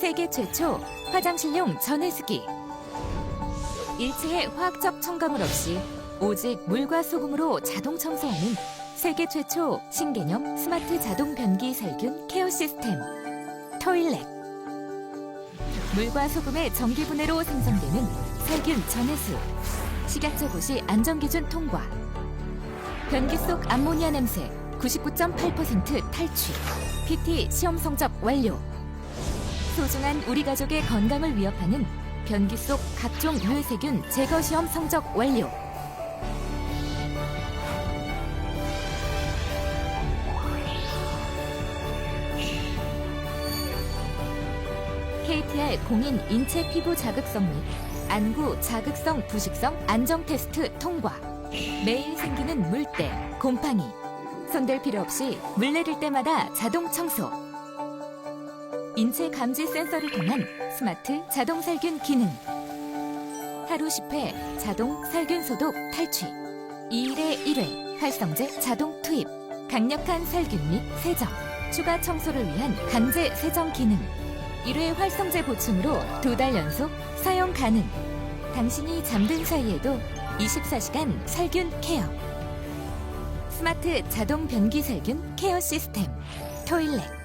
세계 최초 화장실용 전해수기. 일체의 화학적 첨가물 없이 오직 물과 소금으로 자동 청소하는 세계 최초 신개념 스마트 자동 변기 살균 케어 시스템 토일렛. 물과 소금의 전기분해로 생성되는 살균 전해수. 식약처 고시 안전기준 통과. 변기 속 암모니아 냄새 99.8% 탈취. PT 시험 성적 완료. 소중한 우리 가족의 건강을 위협하는 변기 속 각종 유해세균 제거 시험 성적 완료. KTR 공인 인체 피부 자극성 및 안구 자극성 부식성 안정 테스트 통과. 매일 생기는 물때, 곰팡이. 손댈 필요 없이 물 내릴 때마다 자동 청소. 인체 감지 센서를 통한 스마트 자동 살균 기능. 하루 10회 자동 살균 소독 탈취. 2일에 1회 활성제 자동 투입. 강력한 살균 및 세정. 추가 청소를 위한 강제 세정 기능. 1회 활성제 보충으로 2달 연속 사용 가능. 당신이 잠든 사이에도 24시간 살균 케어. 스마트 자동 변기 살균 케어 시스템 토일렛.